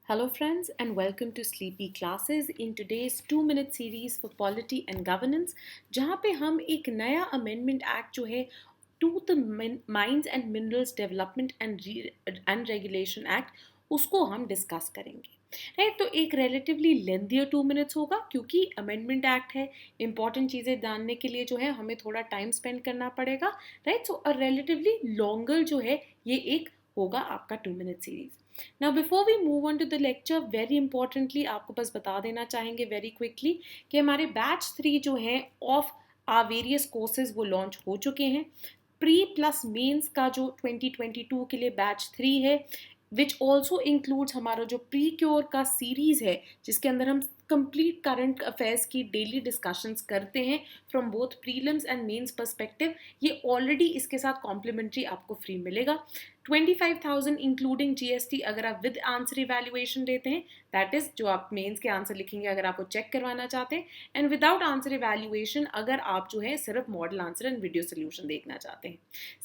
Hello friends and welcome to Sleepy Classes in today's 2-minute series for Polity and Governance जहाँ पे हम एक नया अमेंडमेंट एक्ट जो है to the mines and minerals development and regulation act उसको हम डिस्कस करेंगे राइट। तो एक रिलेटिवली लेंथियर 2 मिनट्स होगा क्योंकि अमेंडमेंट एक्ट है, इंपॉर्टेंट चीज़ें जानने के लिए जो है हमें थोड़ा टाइम स्पेंड करना पड़ेगा right. So a relatively longer जो है ये एक होगा आपका 2 minute series. Now before we move on to the lecture, very importantly आपको बस बता देना चाहेंगे very quickly कि हमारे बैच 3 जो हैं ऑफ our various courses वो लॉन्च हो चुके हैं। प्री प्लस मेंस का जो 2022 के लिए बैच 3 है विच ऑल्सो इंक्लूड्स हमारा जो प्री क्योर का सीरीज है जिसके अंदर हम कंप्लीट करंट अफेयर्स की डेली डिस्कशंस करते हैं from both prelims and mains perspective, ये ऑलरेडी इसके साथ कॉम्प्लीमेंट्री आपको फ्री मिलेगा। 25,000 इंक्लूडिंग जीएसटी अगर आप विद आंसर इवैल्यूएशन देते हैं, दैट इज जो आप मेंस के आंसर लिखेंगे अगर आप वो चेक करवाना चाहते हैं, एंड विदाउट आंसर इवैल्यूएशन अगर आप जो है सिर्फ model answer and video solution देखना चाहते हैं।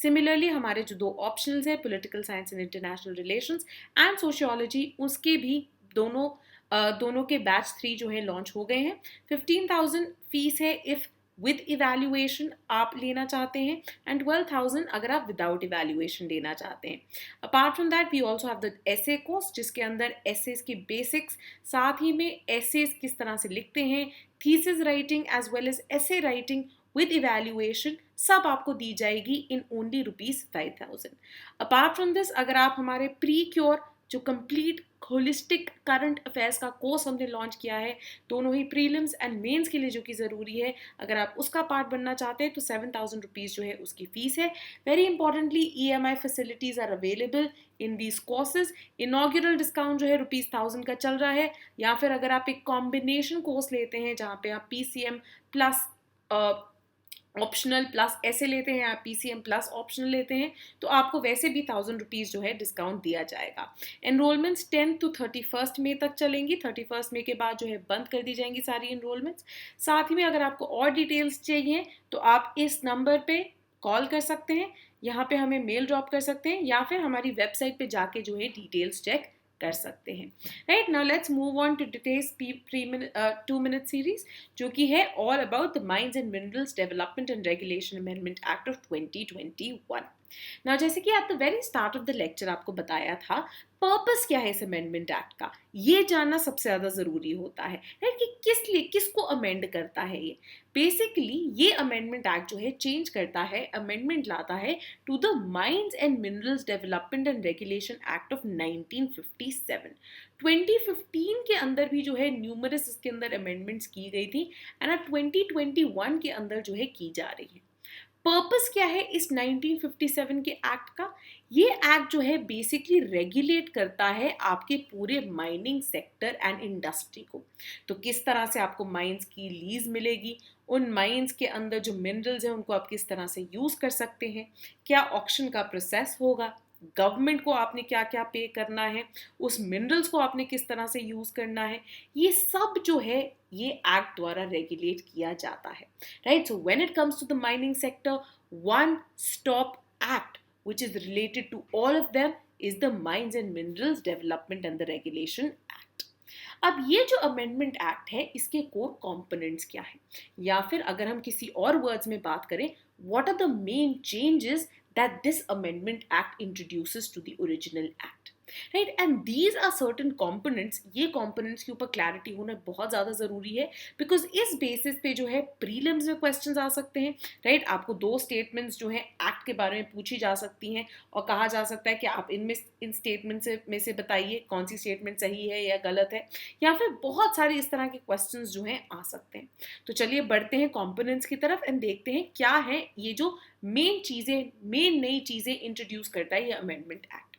सिमिलरली हमारे जो दो ऑप्शनल्स है political science and international relations and sociology, उसके भी दोनों के बैच 3 जो है लॉन्च हो गए हैं। 15,000 फीस है इफ विद इवैल्यूएशन आप लेना चाहते हैं एंड 12,000 अगर आप विदाउट इवैल्यूएशन लेना चाहते हैं। Apart from that we also have the essay course जिसके अंदर एसेस की बेसिक्स, साथ ही में एसेस किस तरह से लिखते हैं, thesis writing as well as essay writing with evaluation सब आपको दी जाएगी in only ₹5,000। Apart from this अगर आप हमारे प्री क्योर जो कंप्लीट होलिस्टिक करंट अफेयर्स का कोर्स हमने लॉन्च किया है दोनों ही प्रीलिम्स एंड मेंस के लिए जो कि ज़रूरी है, अगर आप उसका पार्ट बनना चाहते हैं तो 7,000 रुपीज़ जो है उसकी फ़ीस है। Very importantly EMI facilities are available in these courses. Inaugural discount जो है ₹1,000 का चल रहा है, या फिर अगर आप एक कॉम्बिनेशन कोर्स लेते हैं जहाँ पे आप PCM प्लस ऑप्शनल प्लस ऐसे लेते हैं, आप PCM प्लस ऑप्शनल लेते हैं तो आपको वैसे भी 1,000 रुपीज़ जो है डिस्काउंट दिया जाएगा। एनरोलमेंट्स 10 to 31 मई तक चलेंगी। 31 मई के बाद जो है बंद कर दी जाएंगी सारी एनरोलमेंट्स। साथ ही में अगर आपको और डिटेल्स चाहिए तो आप इस नंबर पे कॉल कर सकते हैं, यहाँ पे हमें मेल ड्रॉप कर सकते हैं, या फिर हमारी वेबसाइट पे जाके जो है डिटेल्स चेक कर सकते हैं। Right now let's move on to details 2 minute series जो कि है all about the mines and minerals development and regulation amendment act of 2021। Now जैसे कि at the very start of the lecture आपको बताया था पर्पस क्या है इस अमेंडमेंट एक्ट का, ये जानना सबसे ज़्यादा ज़रूरी होता है राइट कि किस लिए किसको अमेंड करता है। ये बेसिकली ये अमेंडमेंट एक्ट जो है चेंज करता है, अमेंडमेंट लाता है to the mines and minerals development and regulation act of 1957। 2015 के अंदर भी जो है न्यूमरस इसके अंदर अमेंडमेंट्स की गई थी एंड 2021 के अंदर जो है की जा रही है। पर्पस क्या है इस 1957 के एक्ट का? ये एक्ट जो है बेसिकली रेगुलेट करता है आपके पूरे माइनिंग सेक्टर एंड इंडस्ट्री को। तो किस तरह से आपको माइंस की लीज मिलेगी, उन माइंस के अंदर जो मिनरल्स हैं उनको आप किस तरह से यूज कर सकते हैं, क्या ऑक्शन का प्रोसेस होगा, गवर्नमेंट को आपने क्या क्या पे करना है, उस मिनरल्स को आपने किस तरह से यूज करना है, ये सब जो है ये एक्ट द्वारा रेगुलेट किया जाता है right. So when it comes to the mining sector, one stop act which is related to all of them is the Mines and Minerals Development and the Regulation Act। अब ये जो amendment act है इसके core components क्या है, या फिर अगर हम किसी और वर्ड्स में बात करें, what are the main changes that this amendment act introduces to the original act, right? And these are certain components। ये components के ऊपर clarity होना बहुत ज़्यादा ज़रूरी है because इस basis पे जो है prelims में questions आ सकते हैं right। आपको 2 statements जो हैं act के बारे में पूछी जा सकती हैं और कहा जा सकता है कि आप इन statements में से बताइए कौन सी statement सही है या गलत है, या फिर बहुत सारे इस तरह के questions जो हैं आ सकते हैं। तो चलिए बढ़ते हैं components की तरफ एंड देखते हैं क्या है ये जो मेन नई चीज़ें इंट्रोड्यूस करता है ये अमेंडमेंट एक्ट।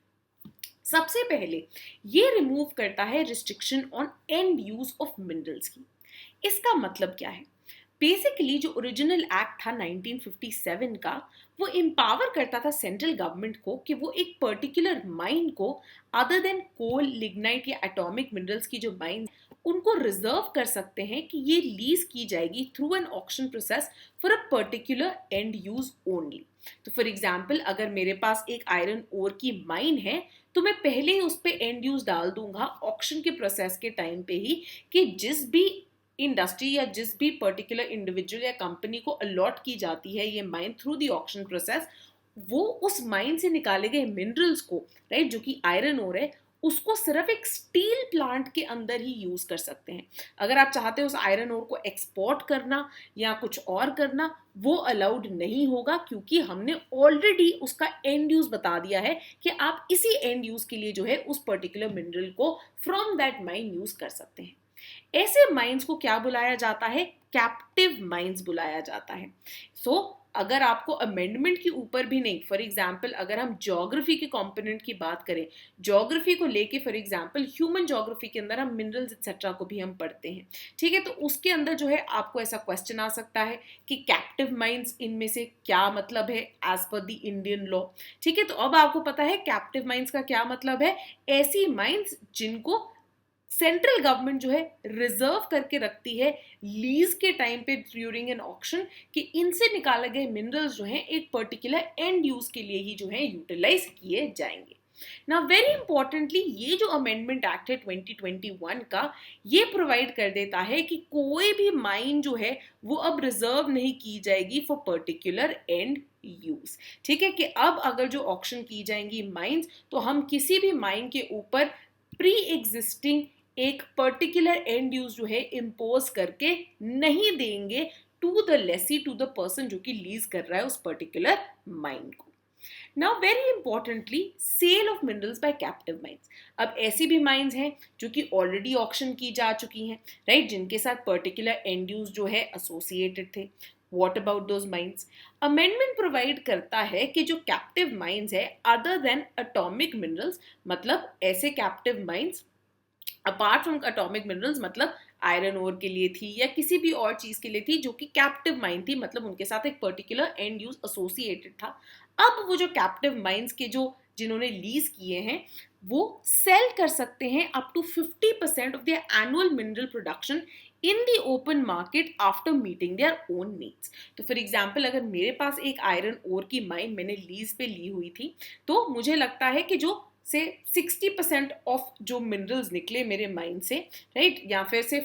सबसे पहले ये रिमूव करता है restriction on and use of minerals की। इसका मतलब क्या है? बेसिकली जो ओरिजिनल एक्ट था 1957 का वो एम्पावर करता था सेंट्रल गवर्नमेंट को कि वो एक पर्टिकुलर माइन को अदर देन कोल, लिग्नाइट या एटॉमिक मिनरल्स की जो माइन उनको रिजर्व कर सकते हैं कि ये लीज की जाएगी through an auction process for a particular end use only. तो फॉर एग्जाम्पल अगर मेरे पास एक आयरन ओर की माइन है तो मैं पहले ही उस पर एंड यूज डाल दूंगा ऑक्शन के प्रोसेस के टाइम पे ही, कि जिस भी इंडस्ट्री या जिस भी पर्टिकुलर इंडिविजुअल या कंपनी को अलॉट की जाती है ये mine through the auction process, वो उस माइन से निकाले गए मिनरल्स को, राइट, जो कि आयरन ओर है, उसको सिर्फ एक स्टील प्लांट के अंदर ही यूज कर सकते हैं। अगर आप चाहते हो उस आयरन ओर को एक्सपोर्ट करना या कुछ और करना, वो अलाउड नहीं होगा, क्योंकि हमने ऑलरेडी उसका एंड यूज बता दिया है कि आप इसी एंड यूज के लिए जो है उस पर्टिकुलर मिनरल को फ्रॉम दैट माइन यूज कर सकते हैं। ऐसे माइंस को क्या बुलाया जाता है? कैप्टिव माइंस बुलाया जाता है। सो अगर आपको अमेंडमेंट के ऊपर भी नहीं, फॉर एग्जाम्पल अगर हम ज्योग्राफी के कंपोनेंट की बात करें, ज्योग्राफी को लेके फॉर एग्जाम्पल ह्यूमन ज्योग्राफी के अंदर हम मिनरल्स एक्सेट्रा को भी हम पढ़ते हैं, ठीक है, तो उसके अंदर जो है आपको ऐसा क्वेश्चन आ सकता है कि कैप्टिव माइंस इनमें से क्या मतलब है as per the Indian law. ठीक है, तो अब आपको पता है कैप्टिव माइंस का क्या मतलब है। ऐसी माइंस जिनको सेंट्रल गवर्नमेंट जो है रिजर्व करके रखती है लीज के टाइम पे ड्यूरिंग एन ऑक्शन, कि इनसे निकाले गए मिनरल्स जो हैं एक पर्टिकुलर एंड यूज के लिए ही जो है यूटिलाइज किए जाएंगे। ना वेरी इंपॉर्टेंटली ये जो अमेंडमेंट एक्ट है 2021 का, ये प्रोवाइड कर देता है कि कोई भी माइन जो है वो अब रिजर्व नहीं की जाएगी फॉर पर्टिकुलर एंड यूज। ठीक है, कि अब अगर जो ऑक्शन की जाएंगी माइंस, तो हम किसी भी माइन के ऊपर प्री एग्जिस्टिंग एक पर्टिकुलर एंड यूज जो है इंपोज करके नहीं देंगे to the lessee, to the person जो कि लीज कर रहा है उस पर्टिकुलर माइन को। Now very importantly, sale of minerals by captive mines. अब ऐसी भी माइंस हैं जो कि ऑलरेडी ऑक्शन की जा चुकी हैं, राइट, जिनके साथ पर्टिकुलर एंड यूज जो है एसोसिएटेड थे। What about those mines? Amendment provide करता है कि जो कैप्टिव माइंस है अदर देन एटॉमिक मिनरल्स, मतलब ऐसे captive mines apart from atomic minerals, मतलब आयरन ओर के लिए थी या किसी भी और चीज के लिए थी जो कि कैप्टिव माइन थी, मतलब उनके साथ एक पर्टिकुलर एंड यूज एसोसिएटेड था। अब वो जो कैप्टिव माइंस के जो जिन्होंने लीज किए हैं वो सेल कर सकते हैं up to 50% of their annual mineral production in the open market after meeting their own needs. तो फॉर एग्जाम्पल अगर मेरे पास एक आयरन ओर की माइन मैंने लीज पे ली हुई थी, तो मुझे लगता है कि जो से 60% ऑफ जो मिनरल्स निकले मेरे माइंड से, राइट, या फिर से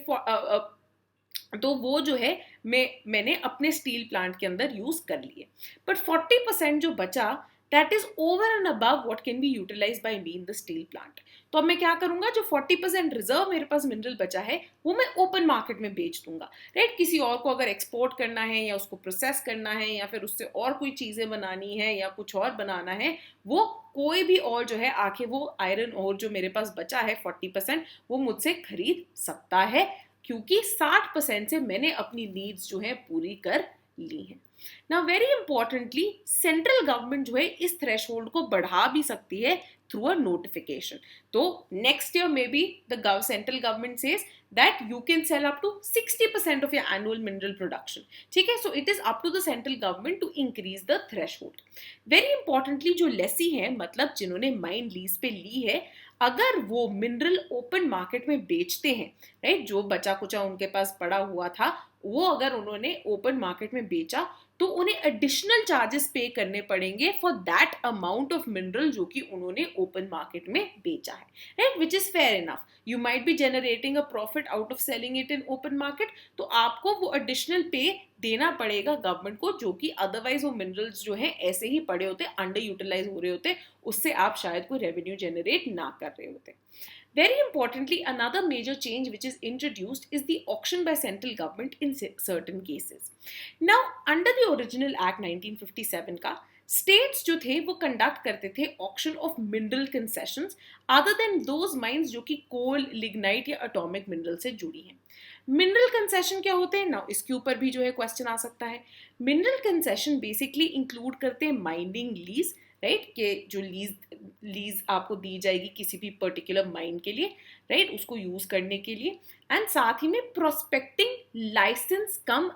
तो वो जो है मैंने अपने स्टील प्लांट के अंदर यूज कर लिए, बट 40% जो बचा that is over and above what can be utilised by me in the steel plant. तो अब मैं क्या करूंगा, जो 40% रिजर्व मेरे पास मिनरल बचा है वो मैं ओपन मार्केट में बेच दूंगा, राइट। किसी और को अगर एक्सपोर्ट करना है या उसको प्रोसेस करना है या फिर उससे और कोई चीजें बनानी है या कुछ और बनाना है, वो कोई भी और जो है आके वो आयरन और जो मेरे पास बचा है 40% वो मुझसे खरीद सकता है, क्योंकि 60% से मैंने अपनी नीड्स जो है पूरी कर ली है। Now very importantly, central government जो है इस थ्रेशहोल्ड को बढ़ा भी सकती है थ्रू अ नोटिफिकेशन। तो next year may be the central government says that you can sell up to 60% of your annual mineral production. ठीक है, so it is up to the central government to increase the threshold. Very importantly, जो लेसी है, मतलब जिन्होंने mine lease पे ली है, अगर वो मिनरल ओपन मार्केट में बेचते हैं, राइट, जो बचा कुचा उनके पास पड़ा हुआ था वो अगर उन्होंने ओपन मार्केट में बेचा, तो उन्हें एडिशनल चार्जेस पे करने पड़ेंगे for that amount of mineral जो कि उन्होंने ओपन मार्केट में बेचा है, right, which is fair enough. You might be generating a profit out of selling it in open market, तो आपको वो एडिशनल पे देना पड़ेगा गवर्नमेंट को, जो कि अदरवाइज वो मिनरल्स जो है ऐसे ही पड़े होते, अंडर यूटिलाइज हो रहे होते, उससे आप शायद कोई रेवेन्यू जनरेट ना कर रहे होते। Very importantly, another major change which is introduced is the auction by central government in certain cases. Now, under the original Act 1957 का states जो थे वो conduct करते थे auction of mineral concessions other than those mines जो कि coal, lignite या atomic mineral से जुड़ी हैं। मिनरल कंसेशन क्या होते हैं ना, इसके ऊपर भी जो है क्वेश्चन आ सकता है। मिनरल कंसेशन बेसिकली इंक्लूड करते हैं माइनिंग लीज, राइट, के जो लीज आपको दी जाएगी किसी भी पर्टिकुलर माइन के लिए, राइट, उसको यूज करने के लिए, एंड साथ ही में प्रोस्पेक्टिंग लाइसेंस कम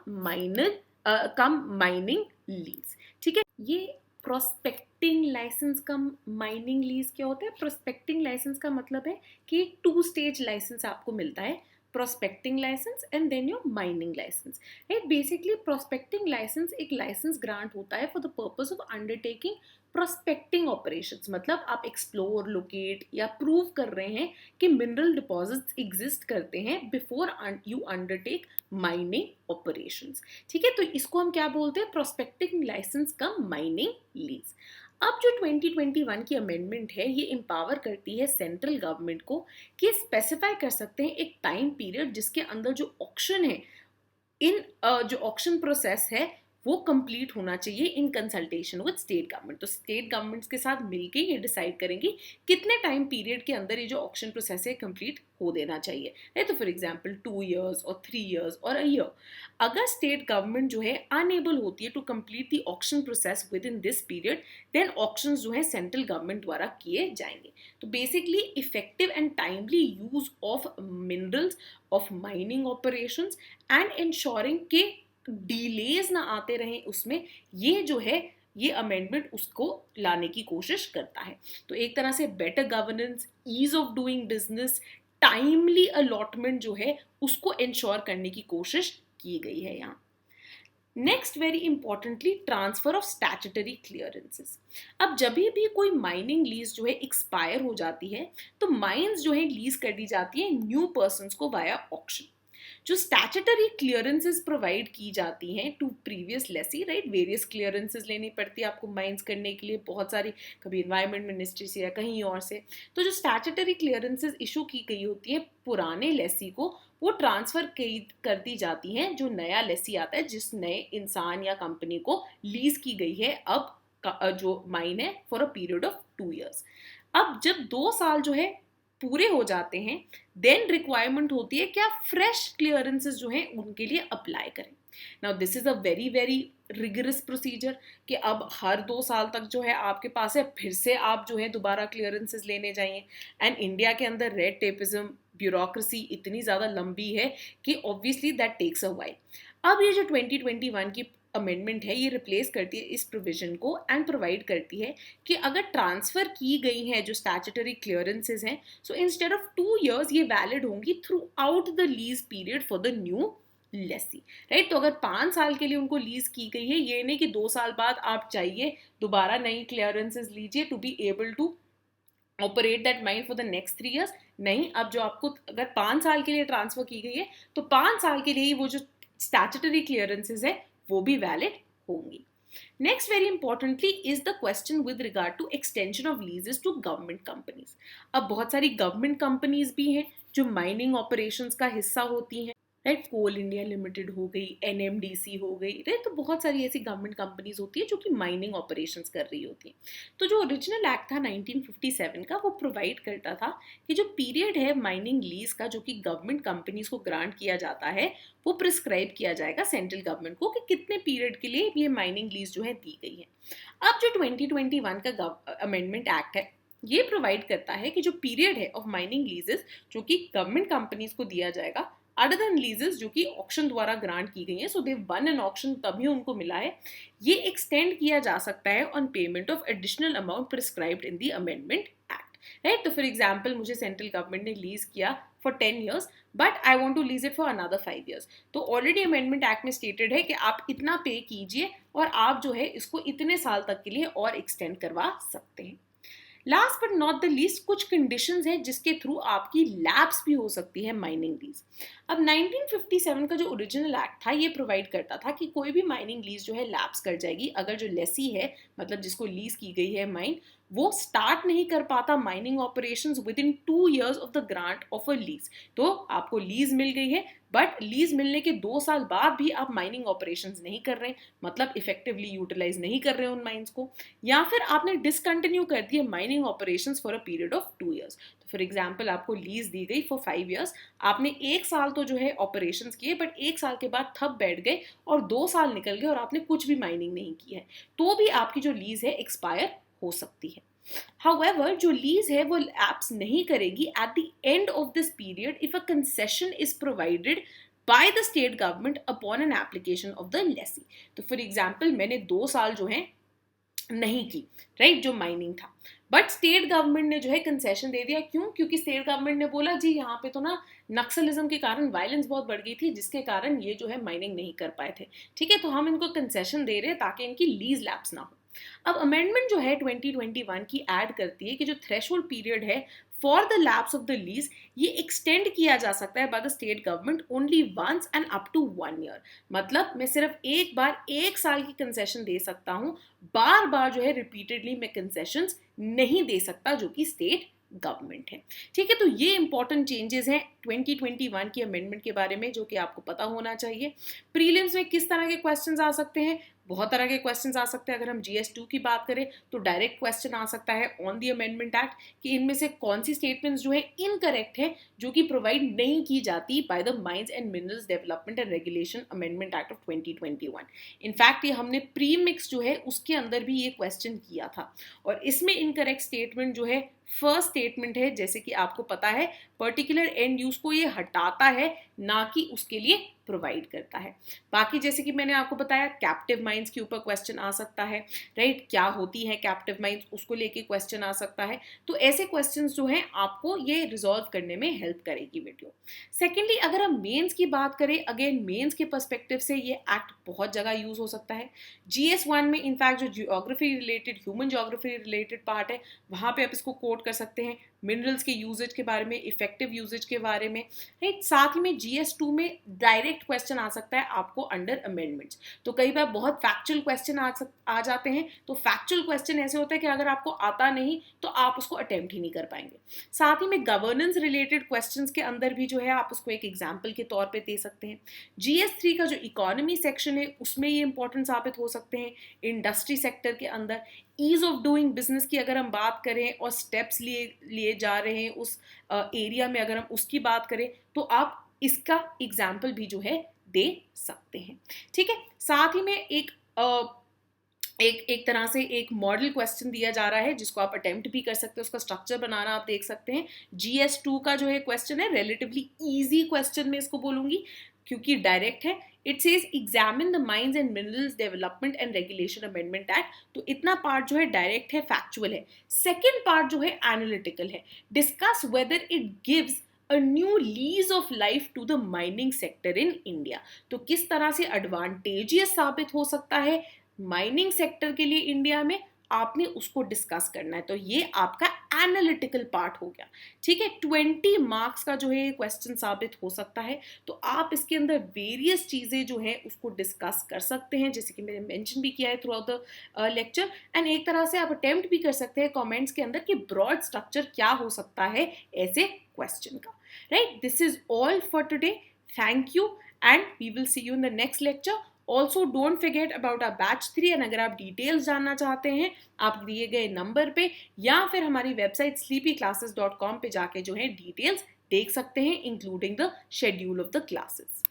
माइनिंग लीज। ठीक है, ये प्रोस्पेक्टिंग लाइसेंस कम माइनिंग लीज क्या होता है? प्रोस्पेक्टिंग लाइसेंस का मतलब है कि 2 स्टेज लाइसेंस आपको मिलता है, prospecting license and then your mining license, right? Basically prospecting license एक license grant होता है for the purpose of undertaking prospecting operations, मतलब आप एक्सप्लोर, लोकेट या प्रूव कर रहे हैं कि मिनरल डिपॉजिट्स एग्जिस्ट करते हैं before you undertake mining operations. ठीक है, तो इसको हम क्या बोलते हैं, प्रोस्पेक्टिंग लाइसेंस कम माइनिंग लीज। अब जो 2021 की अमेंडमेंट है ये एम्पावर करती है सेंट्रल गवर्नमेंट को कि स्पेसिफाई कर सकते हैं एक टाइम पीरियड जिसके अंदर जो ऑक्शन है, इन जो ऑक्शन प्रोसेस है वो कंप्लीट होना चाहिए in consultation with state government. तो स्टेट गवर्नमेंट्स के साथ मिलके ये डिसाइड करेंगे कितने टाइम पीरियड के अंदर ये जो ऑक्शन प्रोसेस है कंप्लीट हो देना चाहिए, है। तो फॉर एग्जांपल 2 years और 3 years और अ ईयर। अगर स्टेट गवर्नमेंट जो है अनेबल होती है to complete the auction process with in this period, then auction जो है सेंट्रल गवर्नमेंट द्वारा किए जाएंगे। तो basically effective and timely use of minerals, of mining operations and ensuring के डिलेज ना आते रहें उसमें, ये जो है ये अमेंडमेंट उसको लाने की कोशिश करता है। तो एक तरह से better governance, ease of doing business, timely allotment जो है उसको इंश्योर करने की कोशिश की गई है यहाँ। Next very importantly, transfer of statutory clearances. अब जब भी कोई माइनिंग लीज जो है एक्सपायर हो जाती है तो माइंस जो है लीज कर दी जाती है न्यू पर्सन्स को वाया ऑक्शन। जो स्टैट्यूटरी क्लियरेंसेस प्रोवाइड की जाती हैं to previous lessee, right, various clearances लेनी पड़ती है आपको माइंस करने के लिए, बहुत सारी, कभी एनवायरमेंट मिनिस्ट्री से या कहीं और से। तो जो स्टैट्यूटरी क्लियरेंसेस इशू की गई होती है पुराने लेसी को, वो ट्रांसफर कर दी जाती हैं जो नया लेसी आता है, जिस नए इंसान या कंपनी को लीज की गई है अब जो माइन है for a period of 2 years। अब जब 2 साल जो है पूरे हो जाते हैं, देन रिक्वायरमेंट होती है क्या फ्रेश क्लियरेंसेस जो हैं उनके लिए अप्लाई करें। Now this is a very very rigorous procedure कि अब हर 2 साल तक जो है आपके पास है, फिर से आप जो है दोबारा क्लियरेंसेस लेने जाइए। एंड इंडिया के अंदर रेड टेपिज्म, ब्यूरोक्रेसी इतनी ज़्यादा लंबी है कि obviously that takes a while. अब ये जो 2021 की अमेंडमेंट है ये रिप्लेस करती है इस प्रोविजन को एंड प्रोवाइड करती है कि अगर ट्रांसफर की गई है जो स्टैट्यूटरी क्लियरेंसेस हैं, सो इंस्टेड ऑफ 2 years ये वैलिड होंगी throughout the lease period for the new lessee, right. तो अगर 5 साल के लिए उनको लीज की गई है, ये नहीं कि 2 साल बाद आप चाहिए दोबारा नई क्लियरेंसेस लीजिए to be able to operate that mine for the next 3 years। नहीं, अब जो आपको अगर 5 साल के लिए ट्रांसफर की गई है तो 5 साल के लिए ही वो जो स्टैट्यूटरी क्लियरेंसेस है वो भी वैलिड होंगी। Next very importantly is the question with regard to extension of leases to government companies. अब बहुत सारी गवर्नमेंट कंपनीज भी हैं जो माइनिंग ऑपरेशंस का हिस्सा होती हैं, राइट। कोल इंडिया लिमिटेड हो गई, एनएमडीसी हो गई, राइट। तो बहुत सारी ऐसी गवर्नमेंट कंपनीज होती है जो कि माइनिंग ऑपरेशंस कर रही होती हैं। तो जो ओरिजिनल एक्ट था 1957 का, वो प्रोवाइड करता था कि जो पीरियड है माइनिंग लीज का जो कि गवर्नमेंट कंपनीज को ग्रांट किया जाता है, वो प्रिस्क्राइब किया जाएगा सेंट्रल गवर्नमेंट को कि कितने पीरियड के लिए ये माइनिंग लीज जो है दी गई है। अब जो 2021 का अमेंडमेंट एक्ट है ये प्रोवाइड करता है कि जो पीरियड है ऑफ माइनिंग लीजेस जो कि गवर्नमेंट कंपनीज को दिया जाएगा अदर देन लीजेस जो कि ऑक्शन द्वारा ग्रांट की गई हैं, सो दे वन एन ऑक्शन तभी उनको मिला है, ये एक्सटेंड किया जा सकता है on payment of additional amount prescribed in the amendment act, right. तो फॉर एग्जांपल मुझे सेंट्रल गवर्नमेंट ने लीज किया for 10 years but I want to lease it for another 5 years। तो ऑलरेडी अमेंडमेंट एक्ट में स्टेटेड है कि आप इतना पे कीजिए और आप जो है इसको इतने साल तक के लिए और एक्सटेंड करवा सकते हैं। Last but not the least, कुछ कंडीशंस हैं जिसके थ्रू आपकी लैप्स भी हो सकती है माइनिंग लीज। अब 1957 का जो ओरिजिनल एक्ट था ये प्रोवाइड करता था कि कोई भी माइनिंग लीज जो है लैप्स कर जाएगी अगर जो लेसी है, मतलब जिसको लीज की गई है माइन, वो स्टार्ट नहीं कर पाता mining operations with in 2 years of the grant of a lease. तो आपको लीज मिल गई है बट लीज मिलने के 2 साल बाद भी आप माइनिंग ऑपरेशंस नहीं कर रहे, मतलब इफेक्टिवली यूटिलाइज नहीं कर रहे उन माइंस को, या फिर आपने डिसकंटिन्यू कर दिए mining operations for a period of 2 years। तो फॉर एग्जांपल आपको लीज दी गई फॉर 5 years, आपने 1 साल तो जो है ऑपरेशंस किए बट 1 साल के बाद थप बैठ गए और 2 साल निकल गए और आपने कुछ भी माइनिंग नहीं की है, तो भी आपकी जो लीज है एक्सपायर हो सकती है। However, जो लीज है वो लैप्स नहीं करेगी at the end of this period if a concession is provided by the state government upon an application of the lessee। तो for example मैंने 2 साल जो है नहीं की, राइट, जो माइनिंग था, बट स्टेट गवर्नमेंट ने जो है कंसेशन दे दिया। क्यों? क्योंकि स्टेट गवर्नमेंट ने बोला जी यहाँ पे तो ना नक्सलिज्म के कारण वायलेंस बहुत बढ़ गई थी जिसके कारण ये जो है माइनिंग नहीं कर पाए थे, ठीक है, तो हम इनको कंसेशन दे रहे हैं ताकि इनकी लीज लैप्स ना हो। अब अमेंडमेंट जो है 2021 की ऐड करती है कि जो थ्रेशोल्ड पीरियड है for the lapse of the lease, ये एक्सटेंड किया जा सकता है by the state government only once and up to 1 year. मतलब मैं सिर्फ एक बार 1 साल की कंसेशन दे सकता हूं, बार बार जो है रिपीटेडली मैं कंसेशंस नहीं दे सकता, जो कि स्टेट गवर्नमेंट है। ठीक है, तो ये इंपॉर्टेंट चेंजेस हैं 2021 की अमेंडमेंट के बारे में, जो कि आपको पता होना चाहिए। प्रीलिम्स में किस तरह के क्वेश्चंस आ सकते हैं? बहुत तरह के क्वेश्चंस आ सकते हैं। अगर हम GS2 की बात करें तो डायरेक्ट क्वेश्चन आ सकता है ऑन द अमेंडमेंट एक्ट कि इनमें से कौन सी स्टेटमेंट्स जो है इनकरेक्ट है, जो कि प्रोवाइड नहीं की जाती by the mines and minerals development and regulation amendment act of 2021। In fact ये हमने प्री मिक्स जो है उसके अंदर भी ये क्वेश्चन किया था, और इसमें इनकरेक्ट स्टेटमेंट जो है फर्स्ट स्टेटमेंट है, जैसे कि आपको पता है पर्टिकुलर एंड यूज को ये हटाता है, ना कि उसके लिए प्रोवाइड करता है। बाकी जैसे कि मैंने आपको बताया कैप्टिव माइंस के ऊपर क्वेश्चन आ सकता है, राइट? क्या होती है कैप्टिव माइंस, उसको लेके क्वेश्चन आ सकता है। तो ऐसे क्वेश्चंस जो हैं आपको ये रिजॉल्व करने में हेल्प करेगी वीडियो। सेकेंडली, अगर हम मेंस की बात करें, अगेन मेंस के पर्सपेक्टिव से ये एक्ट बहुत जगह यूज हो सकता है। GS1 में इनफैक्ट जो geography related, human geography related part है, वहां पे आप इसको कोट कर सकते हैं, मिनरल्स के यूजेज के बारे में, इफेक्टिव यूजेज के बारे में, राइट? साथ ही में GS2 में डायरेक्ट क्वेश्चन आ सकता है आपको अंडर अमेंडमेंट्स। तो कई बार बहुत फैक्चुअल क्वेश्चन आ जाते हैं, तो फैक्चुअल क्वेश्चन ऐसे होता है कि अगर आपको आता नहीं तो आप उसको अटेम्प्ट ही नहीं कर पाएंगे। साथ ही में गवर्नेंस रिलेटेड क्वेश्चंस के अंदर भी जो है आप उसको एक एग्जाम्पल के तौर पे दे सकते हैं। GS3 का जो इकोनॉमी सेक्शन है उसमें ये इंपॉर्टेंट साबित हो सकते हैं। इंडस्ट्री सेक्टर के अंदर ईज ऑफ डूइंग बिजनेस की अगर हम बात करें और स्टेप्स लिए जा रहे हैं उस एरिया में, अगर हम उसकी बात करें तो आप इसका एग्जाम्पल भी जो है दे सकते हैं। ठीक है, साथ ही में एक तरह से एक मॉडल क्वेश्चन दिया जा रहा है जिसको आप अटेम्प्ट भी कर सकते हैं, उसका स्ट्रक्चर बनाना आप देख सकते हैं। GS2 का जो है क्वेश्चन है रिलेटिवली इजी क्वेश्चन में इसको बोलूंगी, क्योंकि डायरेक्ट है। It says examine the mines and minerals development and regulation amendment act. तो इतना पार्ट जो है डायरेक्ट है, फैक्चुअल है। सेकेंड पार्ट जो है एनालिटिकल है, discuss whether it gives a new lease of life to the mining sector in India. तो किस तरह से एडवांटेजियस साबित हो सकता है माइनिंग सेक्टर के लिए इंडिया में, आपने उसको डिस्कस करना है। तो ये आपका एनालिटिकल पार्ट हो गया। ठीक है, 20 मार्क्स का जो है ये क्वेश्चन साबित हो सकता है। तो आप इसके अंदर वेरियस चीजें जो है उसको डिस्कस कर सकते हैं, जैसे कि मैंने मेंशन भी किया है through out the lecture. And एक तरह से आप अटेम्प्ट भी कर सकते हैं कमेंट्स के अंदर कि ब्रॉड स्ट्रक्चर क्या हो सकता है ऐसे क्वेश्चन का, right? This is all for today. Thank you and we will see you in the next lecture. Also don't forget about our batch 3, and अगर आप डिटेल्स जानना चाहते हैं आप दिए गए नंबर पे या फिर हमारी वेबसाइट sleepyclasses.com पे जाके जो है डिटेल्स देख सकते हैं, including the schedule of the classes.